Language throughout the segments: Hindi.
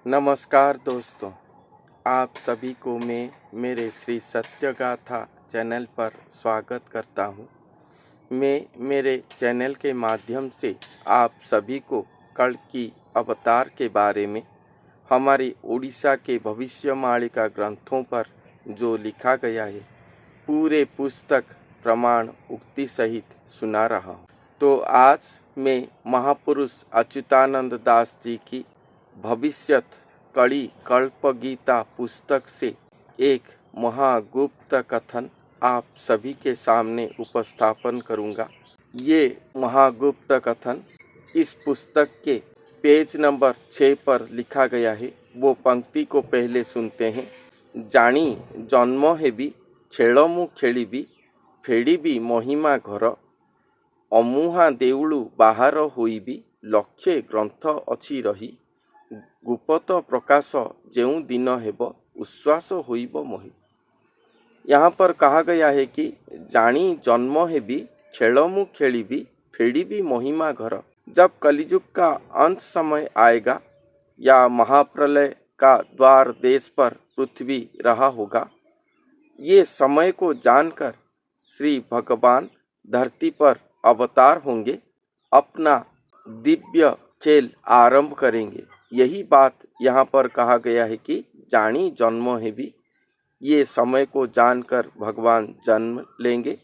नमस्कार दोस्तों, आप सभी को मैं मेरे श्री सत्य गाथा चैनल पर स्वागत करता हूँ। मैं मेरे चैनल के माध्यम से आप सभी को कल्कि अवतार के बारे में हमारी उड़ीसा के भविष्यवाणिका ग्रंथों पर जो लिखा गया है पूरे पुस्तक प्रमाण उक्ति सहित सुना रहा हूँ। तो आज मैं महापुरुष अच्युतानंद दास जी की भविष्यत कड़ी कल्प गीता पुस्तक से एक महागुप्त कथन आप सभी के सामने उपस्थापन करूंगा। ये महागुप्त कथन इस पुस्तक के पेज नंबर 6 पर लिखा गया है। वो पंक्ति को पहले सुनते हैं। जानी जन्म हेबी खेल मु खेलिबी फेड़िबी महिमा घर अमुहा देउलु बाहर होइबी लक्षे ग्रंथ अछि रही गुप्त प्रकाश जेउ दिन हेब उश्वास होइब मोहि। यहाँ पर कहा गया है कि जानी जन्म हेबी खेल मु खेलिबी फेड़िबी महिमा घर। जब कलियुग का अंत समय आएगा या महाप्रलय का द्वार देश पर पृथ्वी रहा होगा, ये समय को जानकर श्री भगवान धरती पर अवतार होंगे, अपना दिव्य खेल आरंभ करेंगे। यही बात यहाँ पर कहा गया है कि जानी जन्म हेबी, ये समय को जानकर भगवान जन्म लेंगे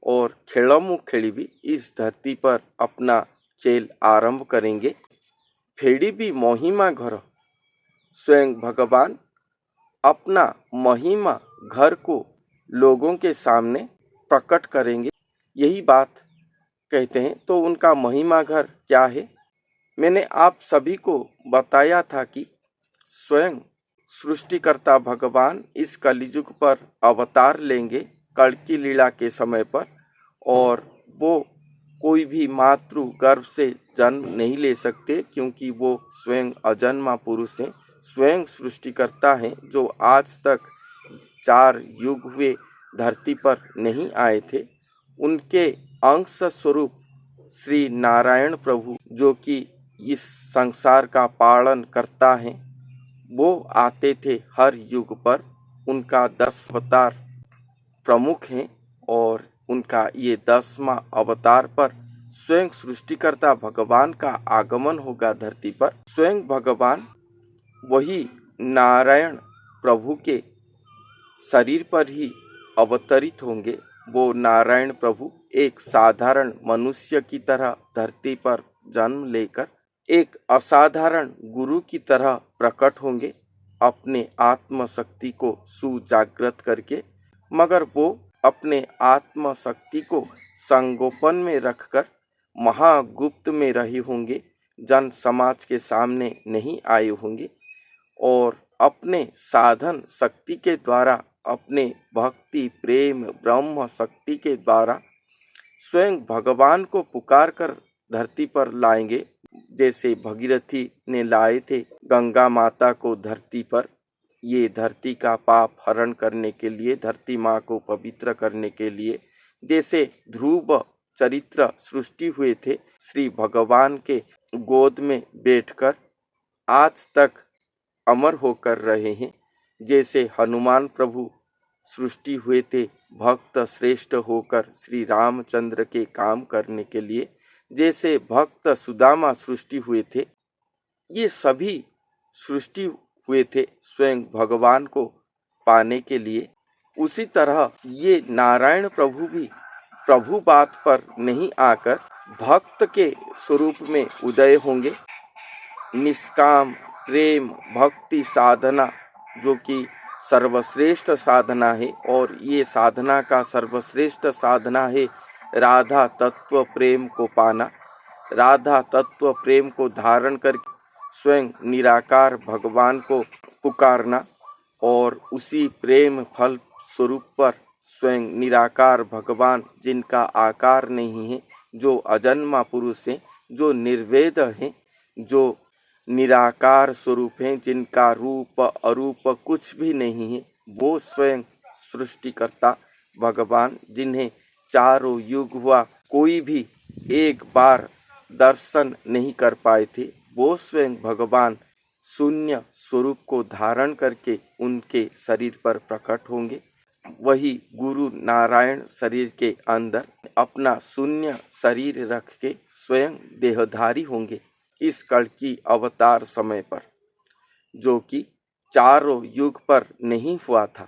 और खेलमु खेलिबी, इस धरती पर अपना खेल आरंभ करेंगे। फेड़िबी महिमा घर, स्वयं भगवान अपना महिमा घर को लोगों के सामने प्रकट करेंगे। यही बात कहते हैं। तो उनका महिमा घर क्या है? मैंने आप सभी को बताया था कि स्वयं सृष्टिकर्ता भगवान इस कलियुग पर अवतार लेंगे कल्कि लीला के समय पर, और वो कोई भी मातृ गर्भ से जन्म नहीं ले सकते, क्योंकि वो स्वयं अजन्मा पुरुष हैं, स्वयं सृष्टिकर्ता हैं, जो आज तक 4 युग हुए धरती पर नहीं आए थे। उनके अंश स्वरूप श्री नारायण प्रभु, जो कि इस संसार का पालन करता है, वो आते थे हर युग पर। उनका 10 अवतार प्रमुख हैं और उनका ये 10वां अवतार पर स्वयं सृष्टिकर्ता भगवान का आगमन होगा धरती पर। स्वयं भगवान वही नारायण प्रभु के शरीर पर ही अवतरित होंगे। वो नारायण प्रभु एक साधारण मनुष्य की तरह धरती पर जन्म लेकर एक असाधारण गुरु की तरह प्रकट होंगे, अपने आत्म शक्ति को सुजागृत करके। मगर वो अपने आत्म शक्ति को संगोपन में रखकर महागुप्त में रहे होंगे, जन समाज के सामने नहीं आए होंगे, और अपने साधन शक्ति के द्वारा, अपने भक्ति प्रेम ब्रह्म शक्ति के द्वारा स्वयं भगवान को पुकार कर धरती पर लाएंगे। जैसे भगीरथी ने लाए थे गंगा माता को धरती पर, ये धरती का पाप हरण करने के लिए, धरती माँ को पवित्र करने के लिए। जैसे ध्रुव चरित्र सृष्टि हुए थे श्री भगवान के गोद में बैठकर, आज तक अमर होकर रहे हैं। जैसे हनुमान प्रभु सृष्टि हुए थे भक्त श्रेष्ठ होकर श्री रामचंद्र के काम करने के लिए। जैसे भक्त सुदामा सृष्टि हुए थे, ये सभी सृष्टि हुए थे स्वयं भगवान को पाने के लिए। उसी तरह ये नारायण प्रभु भी प्रभु बात पर नहीं आकर भक्त के स्वरूप में उदय होंगे। निष्काम प्रेम भक्ति साधना, जो कि सर्वश्रेष्ठ साधना है, और ये साधना का सर्वश्रेष्ठ साधना है राधा तत्व प्रेम को पाना। राधा तत्व प्रेम को धारण कर स्वयं निराकार भगवान को पुकारना, और उसी प्रेम फल स्वरूप पर स्वयं निराकार भगवान, जिनका आकार नहीं है, जो अजन्मा पुरुष हैं, जो निर्वेद हैं, जो निराकार स्वरूप हैं, जिनका रूप अरूप कुछ भी नहीं है, वो स्वयं सृष्टिकर्ता भगवान, जिन्हें चारों युग हुआ कोई भी एक बार दर्शन नहीं कर पाए थे, वो स्वयं भगवान शून्य स्वरूप को धारण करके उनके शरीर पर प्रकट होंगे। वही गुरु नारायण शरीर के अंदर अपना शून्य शरीर रख के स्वयं देहधारी होंगे इस कल्कि अवतार समय पर, जो कि चारों युग पर नहीं हुआ था।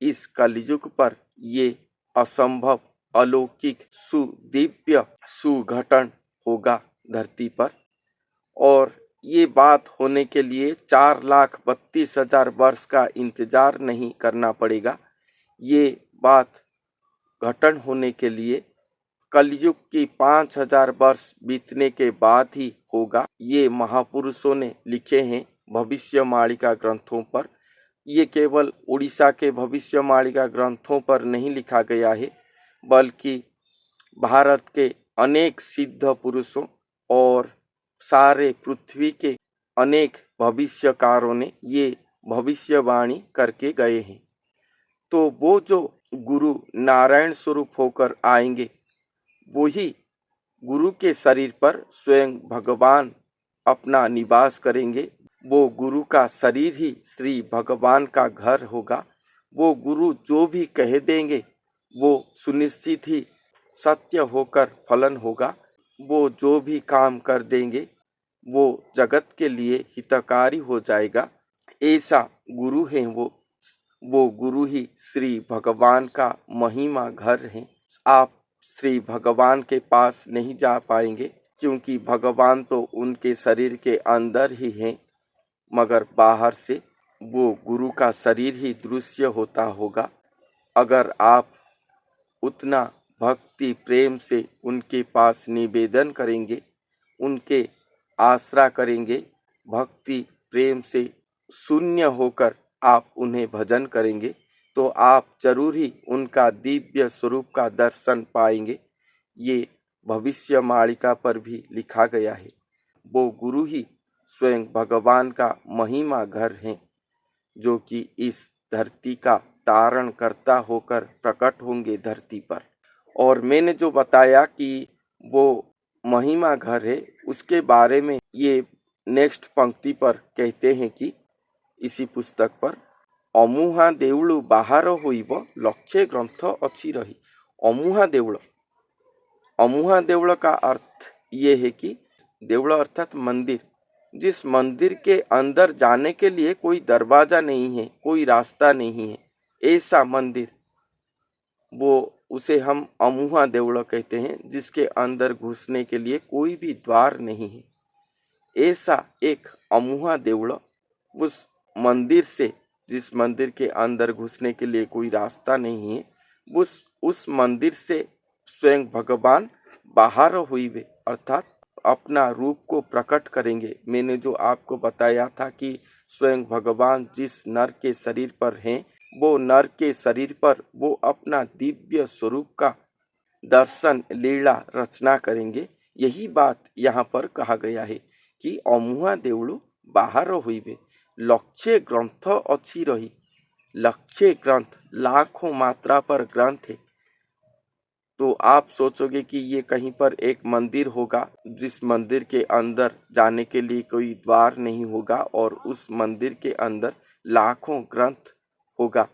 इस कलयुग पर ये असंभव अलौकिक सुदिव्य सुघटन होगा धरती पर, और ये बात होने के लिए 4,32,000 वर्ष का इंतजार नहीं करना पड़ेगा। ये बात घटन होने के लिए कलयुग की 5,000 वर्ष बीतने के बाद ही होगा। ये महापुरुषों ने लिखे हैं भविष्यवाणिका ग्रंथों पर। ये केवल उड़ीसा के भविष्यवाणिका ग्रंथों पर नहीं लिखा गया है, बल्कि भारत के अनेक सिद्ध पुरुषों और सारे पृथ्वी के अनेक भविष्यकारों ने ये भविष्यवाणी करके गए हैं। तो वो जो गुरु नारायण स्वरूप होकर आएंगे, वही गुरु के शरीर पर स्वयं भगवान अपना निवास करेंगे। वो गुरु का शरीर ही श्री भगवान का घर होगा। वो गुरु जो भी कह देंगे वो सुनिश्चित ही सत्य होकर फलन होगा। वो जो भी काम कर देंगे वो जगत के लिए हितकारी हो जाएगा। ऐसा गुरु है वो गुरु ही श्री भगवान का महिमा घर है। आप श्री भगवान के पास नहीं जा पाएंगे, क्योंकि भगवान तो उनके शरीर के अंदर ही हैं, मगर बाहर से वो गुरु का शरीर ही दृश्य होता होगा। अगर आप उतना भक्ति प्रेम से उनके पास निवेदन करेंगे, उनके आसरा करेंगे, भक्ति प्रेम से शून्य होकर आप उन्हें भजन करेंगे, तो आप जरूर ही उनका दिव्य स्वरूप का दर्शन पाएंगे। ये भविष्यवाणिका पर भी लिखा गया है। वो गुरु ही स्वयं भगवान का महिमा घर हैं, जो कि इस धरती का तारण करता होकर प्रकट होंगे धरती पर। और मैंने जो बताया कि वो महिमा घर है, उसके बारे में ये नेक्स्ट पंक्ति पर कहते हैं कि इसी पुस्तक पर, अमुहा देउळु बाहर होइब लक्षे ग्रंथ अच्छी रही। अमुहा देउळ का अर्थ ये है कि देउळ अर्थात मंदिर। जिस मंदिर के अंदर जाने के लिए कोई दरवाजा नहीं है, कोई रास्ता नहीं है, ऐसा मंदिर, वो उसे हम अमुहा देउळ कहते हैं, जिसके अंदर घुसने के लिए कोई भी द्वार नहीं है। ऐसा एक अमुहा देउळ, उस मंदिर से, जिस मंदिर के अंदर घुसने के लिए कोई रास्ता नहीं है, उस मंदिर से स्वयं भगवान बाहर हुईवे, अर्थात अपना रूप को प्रकट करेंगे। मैंने जो आपको बताया था कि स्वयं भगवान जिस नर के शरीर पर हैं, वो नर के शरीर पर वो अपना दिव्य स्वरूप का दर्शन लीला रचना करेंगे। यही बात यहाँ पर कहा गया है कि अमुहा देउळु बाहर हुईवे लक्षे ग्रंथ अच्छी रही। लक्षे ग्रंथ, लाखों मात्रा पर ग्रंथ है। तो आप सोचोगे कि ये कहीं पर एक मंदिर होगा, जिस मंदिर के अंदर जाने के लिए कोई द्वार नहीं होगा, और उस मंदिर के अंदर लाखों ग्रंथ होगा।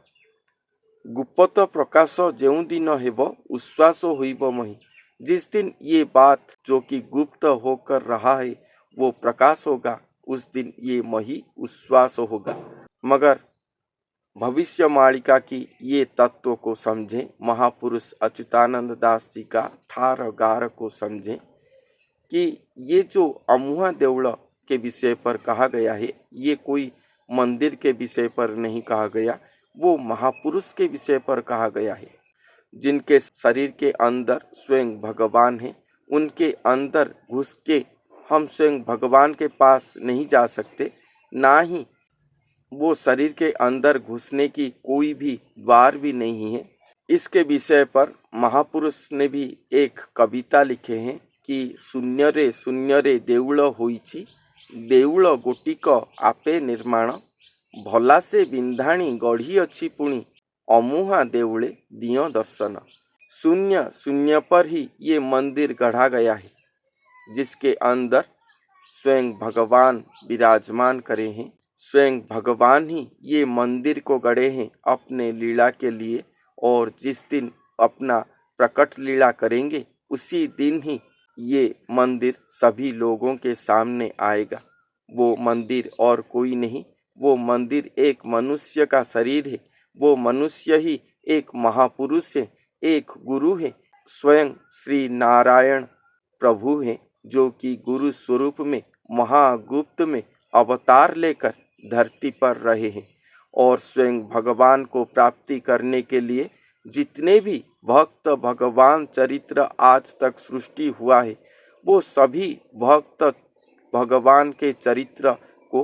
गुप्त प्रकाश जेउ दिन हेब उश्वास होइब मही। जिस दिन ये बात जो कि गुप्त होकर रहा है वो प्रकाश होगा, उस दिन ये मही उश्वास होगा। मगर भविष्यवाणिका की ये तत्व को समझें, महापुरुष अच्युतानंद दास जी का ठार गार को समझें कि ये जो अमुहा देउळ के विषय पर कहा गया है, ये कोई मंदिर के विषय पर नहीं कहा गया, वो महापुरुष के विषय पर कहा गया है, जिनके शरीर के अंदर स्वयं भगवान है। उनके अंदर घुस के हम स्वयं भगवान के पास नहीं जा सकते, ना ही वो शरीर के अंदर घुसने की कोई भी द्वार भी नहीं है। इसके विषय पर महापुरुष ने भी एक कविता लिखे हैं कि शून्य रे देउळ होइछि, देउळ गोटिक आपे निर्माण, भला से बिंधाणी गढ़ी अच्छी पुणी, अमुहा देउळे दियो दर्शन। शून्य पर ही ये मंदिर गढ़ा गया है, जिसके अंदर स्वयं भगवान विराजमान करे हैं। स्वयं भगवान ही ये मंदिर को गढ़े हैं अपने लीला के लिए, और जिस दिन अपना प्रकट लीला करेंगे उसी दिन ही ये मंदिर सभी लोगों के सामने आएगा। वो मंदिर और कोई नहीं, वो मंदिर एक मनुष्य का शरीर है। वो मनुष्य ही एक महापुरुष है, एक गुरु है। स्वयं श्री नारायण प्रभु हैं, जो कि गुरु स्वरूप में महागुप्त में अवतार लेकर धरती पर रहे हैं। और स्वयं भगवान को प्राप्ति करने के लिए जितने भी भक्त भगवान चरित्र आज तक सृष्टि हुआ है, वो सभी भक्त भगवान के चरित्र को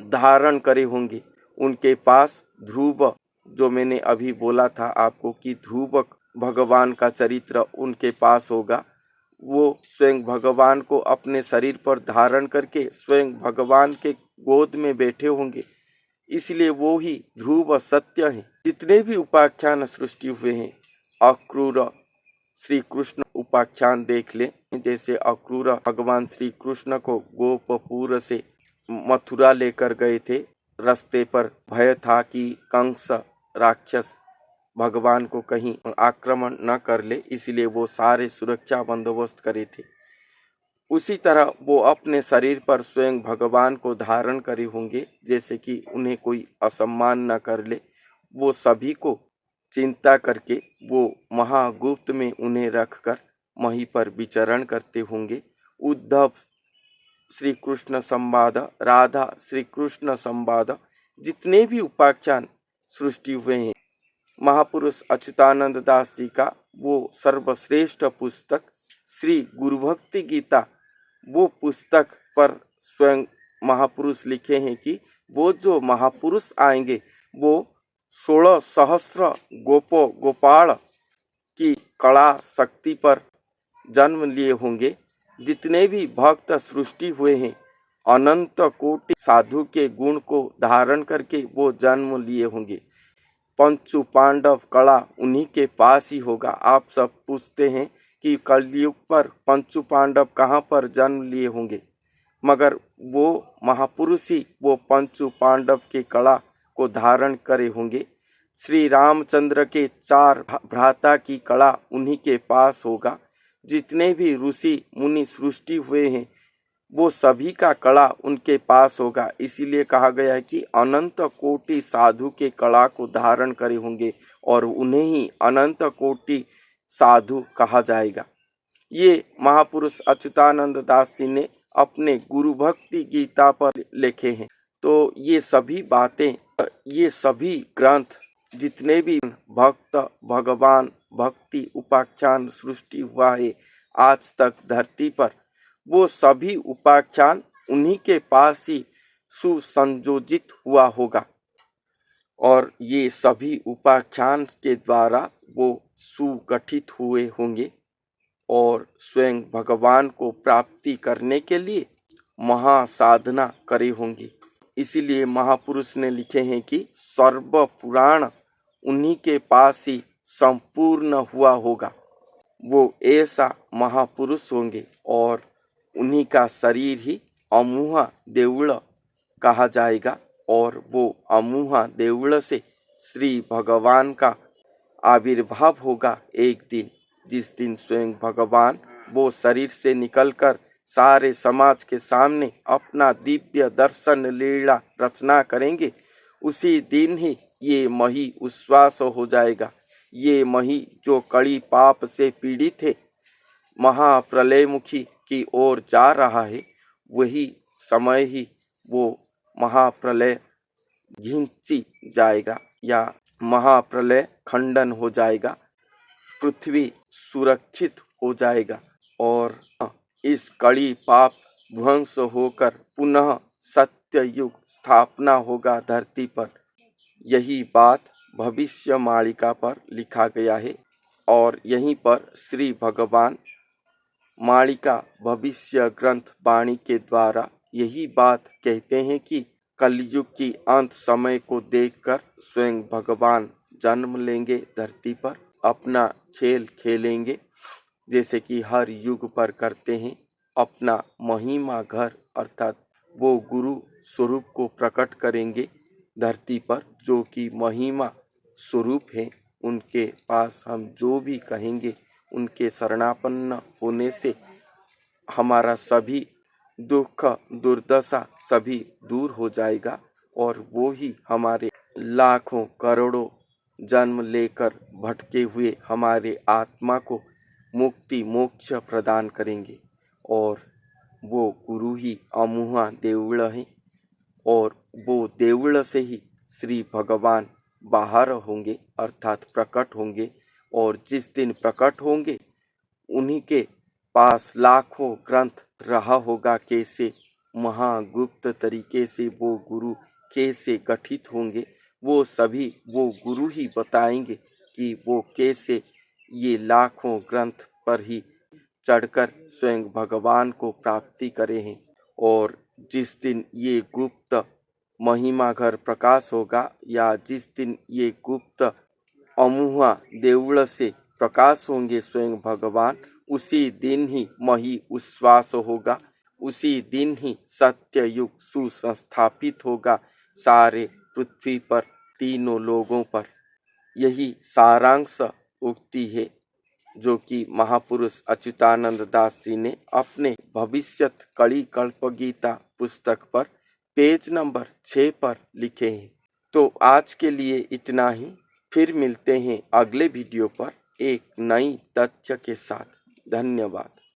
धारण करे होंगे। उनके पास ध्रुव, जो मैंने अभी बोला था आपको कि ध्रुव भगवान का चरित्र उनके पास होगा, वो स्वयं भगवान को अपने शरीर पर धारण करके स्वयं भगवान के गोद में बैठे होंगे। इसलिए वो ही ध्रुव सत्य हैं। जितने भी उपाख्यान सृष्टि हुए हैं, अक्रूर श्री कृष्ण उपाख्यान देख लें। जैसे अक्रूर भगवान श्री कृष्ण को गोपपुर से मथुरा लेकर गए थे। रास्ते पर भय था कि कंस राक्षस भगवान को कहीं आक्रमण न कर ले, इसलिए वो सारे सुरक्षा बंदोबस्त करे थे। उसी तरह वो अपने शरीर पर स्वयं भगवान को धारण करे होंगे, जैसे कि उन्हें कोई असम्मान न कर ले। वो सभी को चिंता करके वो महागुप्त में उन्हें रखकर वहीं पर विचरण करते होंगे। उद्धव श्री कृष्ण संवाद, राधा श्री कृष्ण संवाद, जितने भी उपाख्यान सृष्टि हुए हैं, महापुरुष अच्युतानंद दास जी का वो सर्वश्रेष्ठ पुस्तक श्री गुरु भक्ति गीता, वो पुस्तक पर स्वयं महापुरुष लिखे हैं कि वो जो महापुरुष आएंगे वो 16 सहस्र गोपाल की कला शक्ति पर जन्म लिए होंगे। जितने भी भक्त सृष्टि हुए हैं, अनंत कोटि साधु के गुण को धारण करके वो जन्म लिए होंगे। पंचु पांडव कला उन्हीं के पास ही होगा। आप सब पूछते हैं कि कलयुग पर पंचु पांडव कहाँ पर जन्म लिए होंगे, मगर वो महापुरुष ही वो पंचु पांडव के कला को धारण करे होंगे। श्री रामचंद्र के 4 भ्राता की कला उन्हीं के पास होगा। जितने भी ऋषि मुनि सृष्टि हुए हैं, वो सभी का कला उनके पास होगा। इसीलिए कहा गया है कि अनंत कोटि साधु के कला को धारण करे होंगे और उन्हें ही अनंत कोटि साधु कहा जाएगा। ये महापुरुष अच्युतानंद दास जी ने अपने गुरु भक्ति गीता पर लिखे हैं। तो ये सभी बातें, ये सभी ग्रंथ, जितने भी भक्त भगवान भक्ति उपाख्यान सृष्टि हुआ है आज तक धरती पर, वो सभी उपाख्यान उन्हीं के पास ही सुसंयोजित हुआ होगा। और ये सभी उपाख्यान के द्वारा वो सुगठित हुए होंगे और स्वयं भगवान को प्राप्ति करने के लिए महासाधना करे होंगी। इसीलिए महापुरुष ने लिखे हैं कि सर्व पुराण उन्हीं के पास ही संपूर्ण हुआ होगा। वो ऐसा महापुरुष होंगे और उन्हीं का शरीर ही अमूहा देवल कहा जाएगा। और वो अमूहा देवल से श्री भगवान का आविर्भाव होगा एक दिन, जिस दिन स्वयं भगवान वो शरीर से निकलकर सारे समाज के सामने अपना दिव्य दर्शन लीला रचना करेंगे। उसी दिन ही ये मही उच्छ्वास हो जाएगा। ये मही जो कड़ी पाप से पीड़ित है, महाप्रलयमुखी की ओर जा रहा है, वही समय ही वो महाप्रलय घिंची जाएगा या महाप्रलय खंडन हो जाएगा। पृथ्वी सुरक्षित हो जाएगा और इस कड़ी पाप ध्वंस होकर पुनः सत्य युग स्थापना होगा धरती पर। यही बात भविष्य मालिका पर लिखा गया है और यहीं पर श्री भगवान मालिका भविष्य ग्रंथ वाणी के द्वारा यही बात कहते हैं कि कलयुग की अंत समय को देखकर स्वयं भगवान जन्म लेंगे धरती पर, अपना खेल खेलेंगे जैसे कि हर युग पर करते हैं। अपना महिमा घर अर्थात वो गुरु स्वरूप को प्रकट करेंगे धरती पर, जो कि महिमा स्वरूप है। उनके पास हम जो भी कहेंगे, उनके शरणापन्न होने से हमारा सभी दुख दुर्दशा सभी दूर हो जाएगा और वो ही हमारे लाखों करोड़ों जन्म लेकर भटके हुए हमारे आत्मा को मुक्ति मोक्ष प्रदान करेंगे। और वो गुरु ही अमुहा देवड़ हैं और वो देवड़ से ही श्री भगवान बाहर होंगे अर्थात प्रकट होंगे। और जिस दिन प्रकट होंगे उन्हीं के पास लाखों ग्रंथ रहा होगा, कैसे महागुप्त तरीके से वो गुरु कैसे गठित होंगे, वो सभी वो गुरु ही बताएंगे कि वो कैसे ये लाखों ग्रंथ पर ही चढ़कर स्वयं भगवान को प्राप्ति करे हैं। और जिस दिन ये गुप्त महिमा घर प्रकाश होगा या जिस दिन ये गुप्त अमुहा देवड़ से प्रकाश होंगे स्वयं भगवान, उसी दिन ही मही उच्छ्वास होगा, उसी दिन ही सत्य युग सुसंस्थापित होगा सारे पृथ्वी पर, तीनों लोगों पर। यही सारांश उक्ति है जो कि महापुरुष अच्युतानंद दास जी ने अपने भविष्यत कड़ी कल्प गीता पुस्तक पर पेज नंबर 6 पर लिखे हैं। तो आज के लिए इतना ही। फिर मिलते हैं अगले वीडियो पर एक नई तथ्य के साथ। धन्यवाद।